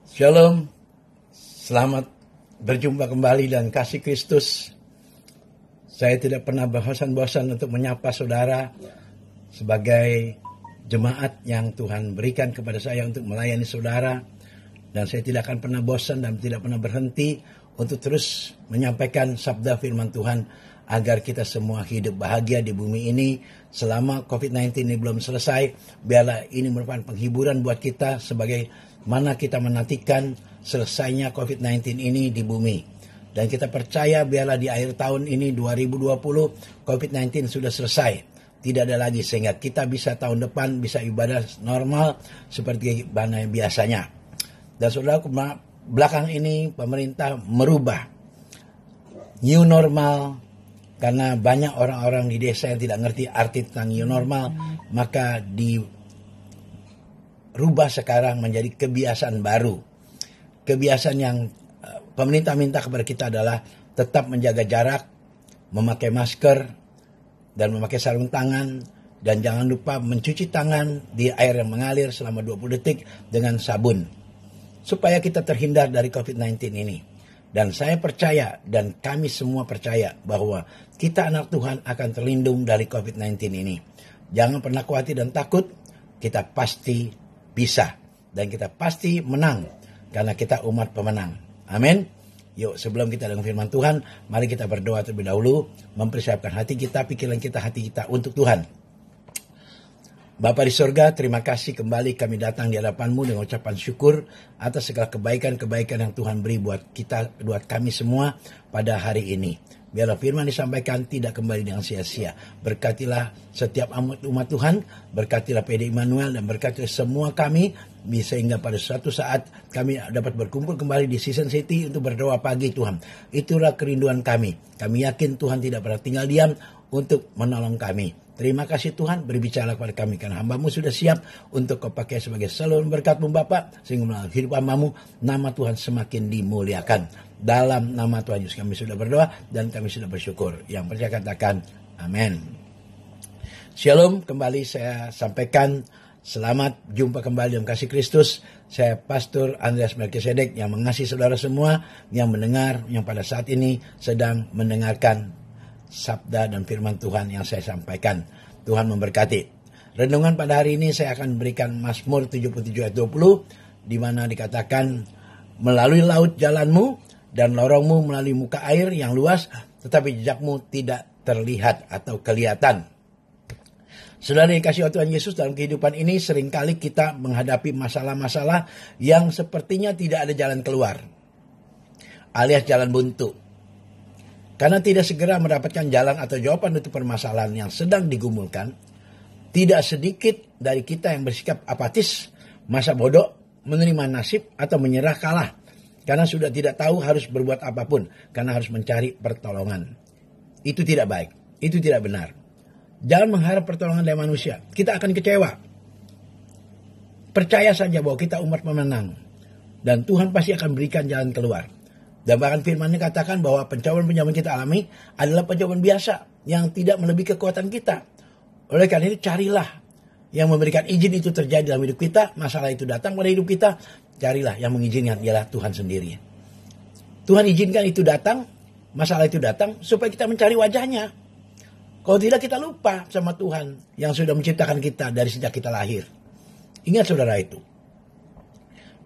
Shalom, selamat berjumpa kembali dan kasih Kristus. Saya tidak pernah bosan-bosan untuk menyapa saudara sebagai jemaat yang Tuhan berikan kepada saya untuk melayani saudara. Dan saya tidak akan pernah bosan dan tidak pernah berhenti untuk terus menyampaikan sabda firman Tuhan agar kita semua hidup bahagia di bumi ini selama COVID-19 ini belum selesai. Biarlah ini merupakan penghiburan buat kita sebagai mana kita menantikan selesainya COVID-19 ini di bumi. Dan kita percaya biarlah di akhir tahun ini 2020 COVID-19 sudah selesai. Tidak ada lagi sehingga kita bisa tahun depan bisa ibadah normal seperti mana biasanya. Dan saudara, belakang ini pemerintah merubah new normal karena banyak orang-orang di desa yang tidak ngerti arti tentang new normal, maka dirubah sekarang menjadi kebiasaan baru. Kebiasaan yang pemerintah minta kepada kita adalah tetap menjaga jarak, memakai masker, dan memakai sarung tangan, dan jangan lupa mencuci tangan di air yang mengalir selama 20 detik dengan sabun, supaya kita terhindar dari COVID-19 ini. Dan saya percaya, dan kami semua percaya, bahwa kita anak Tuhan akan terlindung dari COVID-19 ini. Jangan pernah khawatir dan takut, kita pasti bisa. Dan kita pasti menang, karena kita umat pemenang. Amin. Yuk, sebelum kita dengar firman Tuhan, mari kita berdoa terlebih dahulu, mempersiapkan hati kita, pikiran kita, hati kita untuk Tuhan. Bapa di surga, terima kasih kembali kami datang di hadapan-Mu dengan ucapan syukur atas segala kebaikan-kebaikan yang Tuhan beri buat kita, buat kami semua pada hari ini. Biarlah firman disampaikan tidak kembali dengan sia-sia. Berkatilah setiap umat Tuhan, berkatilah PD Immanuel, dan berkatilah semua kami, sehingga pada suatu saat kami dapat berkumpul kembali di Season City untuk berdoa pagi Tuhan. Itulah kerinduan kami. Kami yakin Tuhan tidak pernah tinggal diam untuk menolong kami. Terima kasih Tuhan, berbicara kepada kami karena hamba-Mu sudah siap untuk Kau pakai sebagai saluran berkat-Mu Bapa, sehingga melalui hidup hamba-Mu nama Tuhan semakin dimuliakan. Dalam nama Tuhan Yesus kami sudah berdoa dan kami sudah bersyukur. Yang percaya katakan amin. Shalom, kembali saya sampaikan selamat jumpa kembali dalam kasih Kristus. Saya Pastor Andreas Melkisedek yang mengasihi saudara semua yang mendengar, yang pada saat ini sedang mendengarkan sabda dan firman Tuhan yang saya sampaikan. Tuhan memberkati. Renungan pada hari ini saya akan berikan Mazmur 77 ayat 20, di mana dikatakan, melalui laut jalanmu dan lorongmu melalui muka air yang luas, tetapi jejakmu tidak terlihat atau kelihatan. Saudara yang dikasihi Tuhan Yesus, dalam kehidupan ini seringkali kita menghadapi masalah-masalah yang sepertinya tidak ada jalan keluar, alias jalan buntu. Karena tidak segera mendapatkan jalan atau jawaban untuk permasalahan yang sedang digumulkan, tidak sedikit dari kita yang bersikap apatis, masa bodoh, menerima nasib, atau menyerah kalah. Karena sudah tidak tahu harus berbuat apapun, karena harus mencari pertolongan. Itu tidak baik, itu tidak benar. Jangan mengharap pertolongan dari manusia, kita akan kecewa. Percaya saja bahwa kita umat pemenang, dan Tuhan pasti akan berikan jalan keluar. Dan bahkan firman-Nya katakan bahwa pencobaan-pencobaan kita alami adalah pencobaan biasa yang tidak melebihi kekuatan kita. Oleh karena itu carilah yang memberikan izin itu terjadi dalam hidup kita, masalah itu datang pada hidup kita, carilah yang mengizinkan, ialah Tuhan sendiri. Tuhan izinkan itu datang, masalah itu datang supaya kita mencari wajahnya. Kalau tidak kita lupa sama Tuhan yang sudah menciptakan kita dari sejak kita lahir. Ingat saudara itu.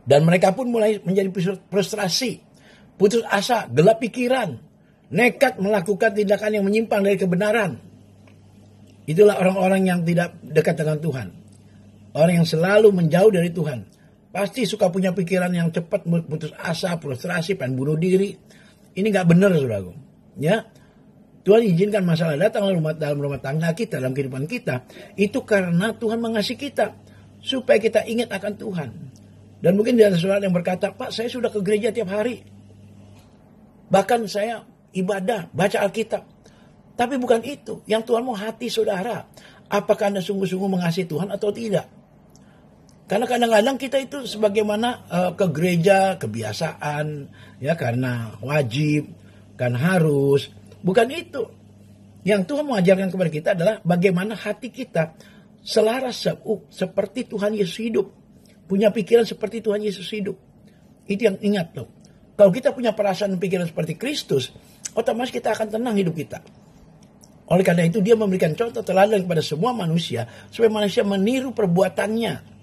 Dan mereka pun mulai menjadi frustrasi, putus asa, gelap pikiran, nekat melakukan tindakan yang menyimpang dari kebenaran. Itulah orang-orang yang tidak dekat dengan Tuhan. Orang yang selalu menjauh dari Tuhan. Pasti suka punya pikiran yang cepat, putus asa, frustrasi, pengen bunuh diri. Ini gak benar saudaraku. Ya, Tuhan izinkan masalah datang dalam rumah tangga kita, dalam kehidupan kita. Itu karena Tuhan mengasihi kita. Supaya kita ingat akan Tuhan. Dan mungkin ada saudara yang berkata, Pak, saya sudah ke gereja tiap hari. Bahkan saya ibadah, baca Alkitab. Tapi bukan itu. Yang Tuhan mau hati saudara. Apakah Anda sungguh-sungguh mengasihi Tuhan atau tidak? Karena kadang-kadang kita itu sebagaimana ke gereja, kebiasaan, ya karena wajib, kan harus. Bukan itu. Yang Tuhan mau ajarkan kepada kita adalah bagaimana hati kita selaras seperti Tuhan Yesus hidup. Punya pikiran seperti Tuhan Yesus hidup. Itu yang ingat loh. Kalau kita punya perasaan dan pikiran seperti Kristus, otomatis kita akan tenang hidup kita. Oleh karena itu dia memberikan contoh teladan kepada semua manusia, supaya manusia meniru perbuatannya.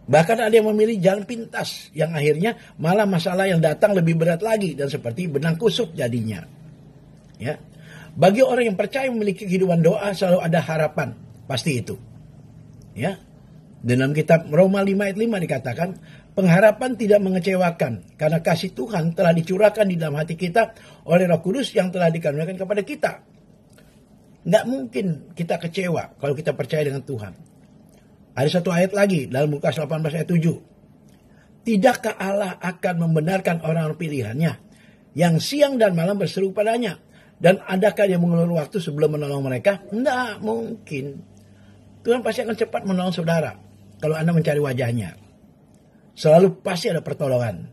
Bahkan ada yang memilih jalan pintas, yang akhirnya malah masalah yang datang lebih berat lagi, dan seperti benang kusut jadinya. Ya. Bagi orang yang percaya memiliki kehidupan doa, selalu ada harapan. Pasti itu. Ya. Dalam kitab Roma 5 ayat 5 dikatakan, pengharapan tidak mengecewakan, karena kasih Tuhan telah dicurahkan di dalam hati kita oleh Roh Kudus yang telah dikaruniakan kepada kita. Nggak mungkin kita kecewa kalau kita percaya dengan Tuhan. Ada satu ayat lagi dalam Lukas 18 ayat 7. Tidakkah Allah akan membenarkan orang pilihannya yang siang dan malam berseru padanya? Dan adakah dia mengulur waktu sebelum menolong mereka? Nggak mungkin. Tuhan pasti akan cepat menolong saudara kalau Anda mencari wajahnya. Selalu pasti ada pertolongan.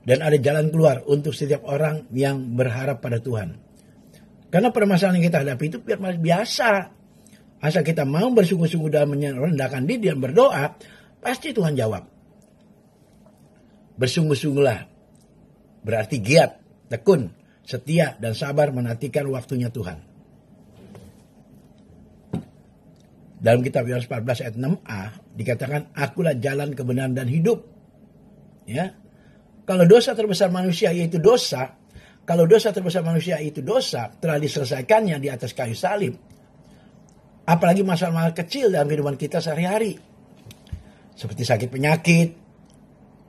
Dan ada jalan keluar untuk setiap orang yang berharap pada Tuhan. Karena permasalahan yang kita hadapi itu biasa. Asal kita mau bersungguh-sungguh dalam merendahkan diri dan berdoa, pasti Tuhan jawab. Bersungguh-sungguhlah. Berarti giat, tekun, setia, dan sabar menantikan waktunya Tuhan. Dalam kitab Yohanes 14 ayat 6a dikatakan, akulah jalan kebenaran dan hidup. Ya. Kalau dosa terbesar manusia yaitu dosa, telah diselesaikannya di atas kayu salib. Apalagi masalah-masalah kecil dalam kehidupan kita sehari-hari. Seperti sakit penyakit,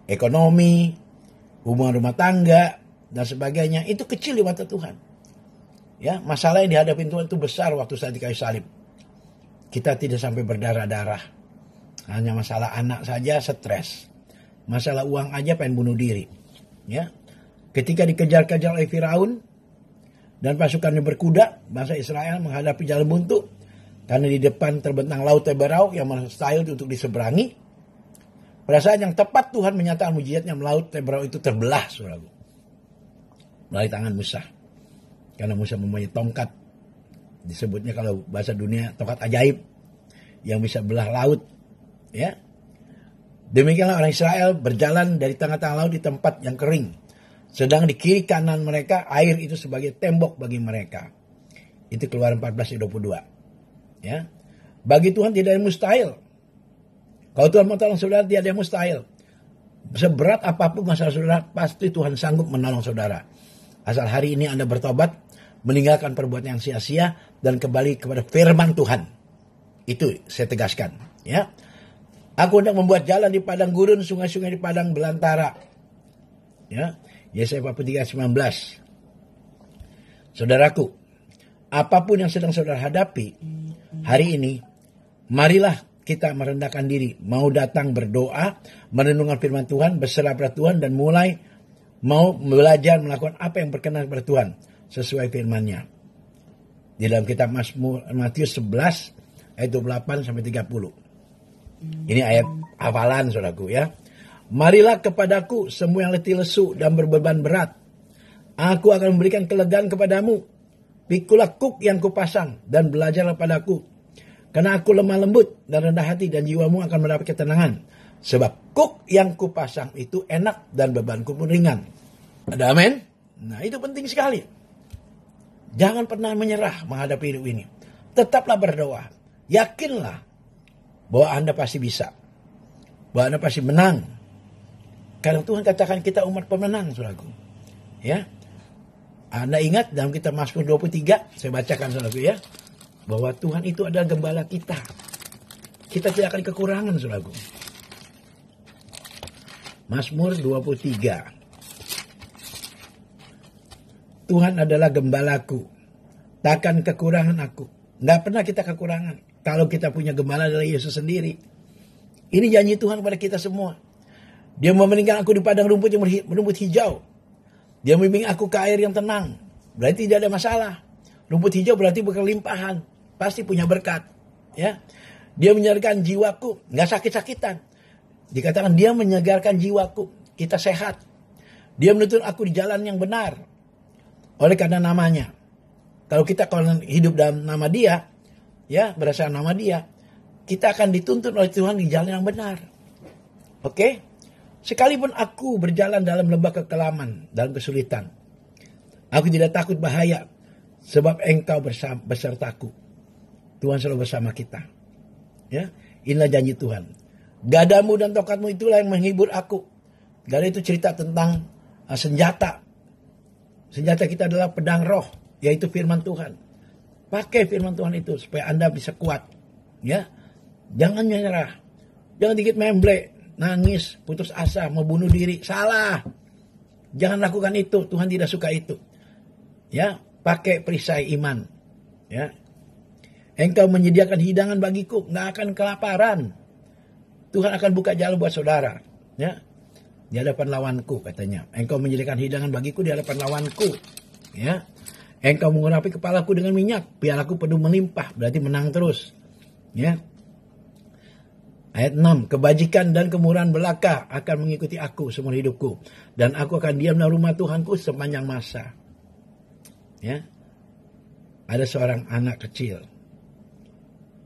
ekonomi, hubungan rumah tangga, dan sebagainya. Itu kecil di mata Tuhan. Ya, masalah yang dihadapi Tuhan itu besar waktu saat di kayu salib. Kita tidak sampai berdarah-darah. Hanya masalah anak saja stres. Masalah uang aja pengen bunuh diri. Ya. Ketika dikejar-kejar oleh Firaun dan pasukannya berkuda, bangsa Israel menghadapi jalan buntu karena di depan terbentang laut Teberau yang mustahil untuk diseberangi. Pada saat yang tepat Tuhan menyatakan mujizatnya, laut Teberau itu terbelah, saudaraku, melalui tangan Musa. Karena Musa mempunyai tongkat, disebutnya kalau bahasa dunia tongkat ajaib yang bisa belah laut. Ya. Demikianlah orang Israel berjalan dari tengah-tengah laut di tempat yang kering. Sedang di kiri kanan mereka air itu sebagai tembok bagi mereka. Itu Keluaran 14:22. Ya. Bagi Tuhan tidak ada yang mustahil. Kalau Tuhan mau tolong saudara, tidak ada yang mustahil. Seberat apapun masalah saudara, pasti Tuhan sanggup menolong saudara. Asal hari ini Anda bertobat, meninggalkan perbuatan yang sia-sia, dan kembali kepada firman Tuhan. Itu saya tegaskan. Ya. Aku hendak membuat jalan di padang gurun, sungai-sungai di padang belantara. Ya. Yesaya 43:19. Saudaraku, apapun yang sedang saudara hadapi hari ini, marilah kita merendahkan diri, mau datang berdoa, merenungkan firman Tuhan, berserah pada Tuhan, dan mulai mau belajar melakukan apa yang berkenan kepada Tuhan sesuai firman-Nya. Di dalam kitab Matius 11 ayat 28 sampai 30. Ini ayat hafalan saudaraku ya. Marilah kepadaku semua yang letih lesu dan berbeban berat. Aku akan memberikan kelegaan kepadamu. Pikulah kuk yang kupasang dan belajarlah padaku. Karena aku lemah lembut dan rendah hati, dan jiwamu akan mendapat ketenangan. Sebab kuk yang kupasang itu enak dan bebanku pun ringan. Ada amin? Nah, itu penting sekali. Jangan pernah menyerah menghadapi hidup ini. Tetaplah berdoa. Yakinlah bahwa Anda pasti bisa. Bahwa Anda pasti menang. Karena Tuhan katakan kita umat pemenang, saudaraku. Ya. Anda ingat dalam kitab Mazmur 23, saya bacakan saudaraku ya, bahwa Tuhan itu adalah gembala kita. Kita tidak akan kekurangan, saudaraku. Mazmur 23. Tuhan adalah gembalaku, takkan kekurangan aku. Nggak pernah kita kekurangan. Kalau kita punya gembala adalah Yesus sendiri. Ini janji Tuhan kepada kita semua. Dia memeningkan aku di padang rumput yang berumput hijau. Dia membimbing aku ke air yang tenang. Berarti tidak ada masalah. Rumput hijau berarti berkelimpahan. Pasti punya berkat. Ya. Dia menyegarkan jiwaku. Nggak sakit-sakitan. Dikatakan dia menyegarkan jiwaku. Kita sehat. Dia menuntun aku di jalan yang benar. Oleh karena namanya. Kalau kita hidup dalam nama dia. Ya, berdasarkan nama dia. kita akan dituntut oleh Tuhan di jalan yang benar. Oke? Sekalipun aku berjalan dalam lembah kekelaman, dalam kesulitan, aku tidak takut bahaya, sebab Engkau besertaku. Tuhan selalu bersama kita. Ya, inilah janji Tuhan. Gadamu dan tongkatmu itulah yang menghibur aku. Gada itu cerita tentang senjata. Senjata kita adalah pedang roh, yaitu firman Tuhan. Pakai firman Tuhan itu supaya Anda bisa kuat. Ya, jangan menyerah. Jangan dikit memble, nangis, putus asa, mau bunuh diri. Salah. Jangan lakukan itu. Tuhan tidak suka itu. Ya, pakai perisai iman. Ya, Engkau menyediakan hidangan bagiku, nggak akan kelaparan. Tuhan akan buka jalan buat saudara. Ya, di hadapan lawanku katanya. Engkau menyediakan hidangan bagiku di hadapan lawanku. Ya, Engkau mengurapi kepalaku dengan minyak, pialaku penuh melimpah, berarti menang terus. Ya. Ayat 6, kebajikan dan kemurahan belaka akan mengikuti aku seumur hidupku, dan aku akan diam dalam rumah Tuhanku sepanjang masa. Ya. Ada seorang anak kecil.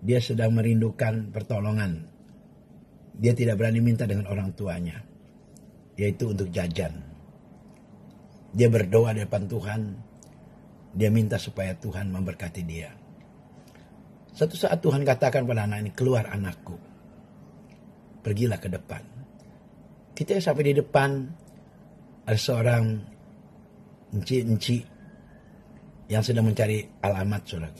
Dia sedang merindukan pertolongan. Dia tidak berani minta dengan orang tuanya, yaitu untuk jajan. Dia berdoa di depan Tuhan. Dia minta supaya Tuhan memberkati dia. Satu saat Tuhan katakan pada anak ini, keluar anakku. Pergilah ke depan. Kita sampai di depan, ada seorang enci-enci yang sedang mencari alamat, saudara.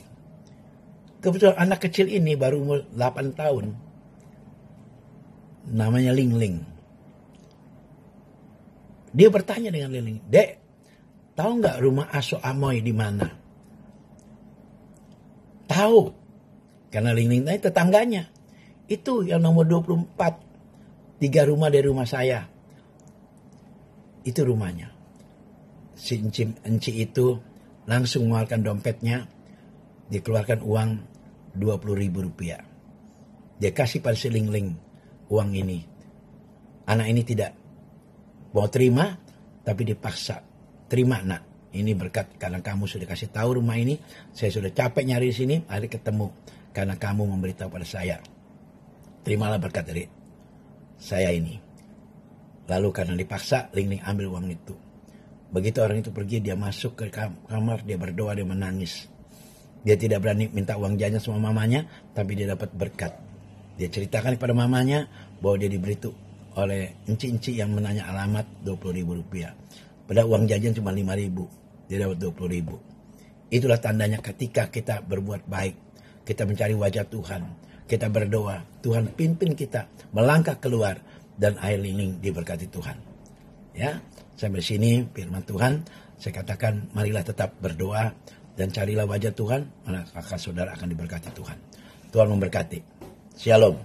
Kebetulan anak kecil ini baru umur 8 tahun. Namanya Ling Ling. Dia bertanya dengan Ling Ling, "Dek, tahu nggak rumah Aso Amoy di mana?" Tahu. Karena Ling Ling tanya tetangganya. Itu yang nomor 24. 3 rumah dari rumah saya. Itu rumahnya. Si enci itu langsung mengeluarkan dompetnya. Dikeluarkan uang 20.000 rupiah. Dia kasih pada si Ling Ling uang ini. Anak ini tidak mau terima, tapi dipaksa. Terima nak, ini berkat karena kamu sudah kasih tahu rumah ini. Saya sudah capek nyari di sini, hari ketemu. Karena kamu memberitahu pada saya. Terimalah berkat dari saya ini. Lalu karena dipaksa, Ling Ling ambil uang itu. Begitu orang itu pergi, dia masuk ke kamar, dia berdoa, dia menangis. Dia tidak berani minta uang jajan sama mamanya, tapi dia dapat berkat. Dia ceritakan kepada mamanya bahwa dia diberi itu oleh enci-enci yang menanya alamat 20.000 rupiah. Padahal uang jajan cuma 5.000. Dia dapat 20.000. Itulah tandanya ketika kita berbuat baik. Kita mencari wajah Tuhan. Kita berdoa. Tuhan pimpin kita melangkah keluar. Dan air lining diberkati Tuhan. Ya, sampai sini firman Tuhan. Saya katakan marilah tetap berdoa. Dan carilah wajah Tuhan, maka saudara akan diberkati Tuhan. Tuhan memberkati. Shalom.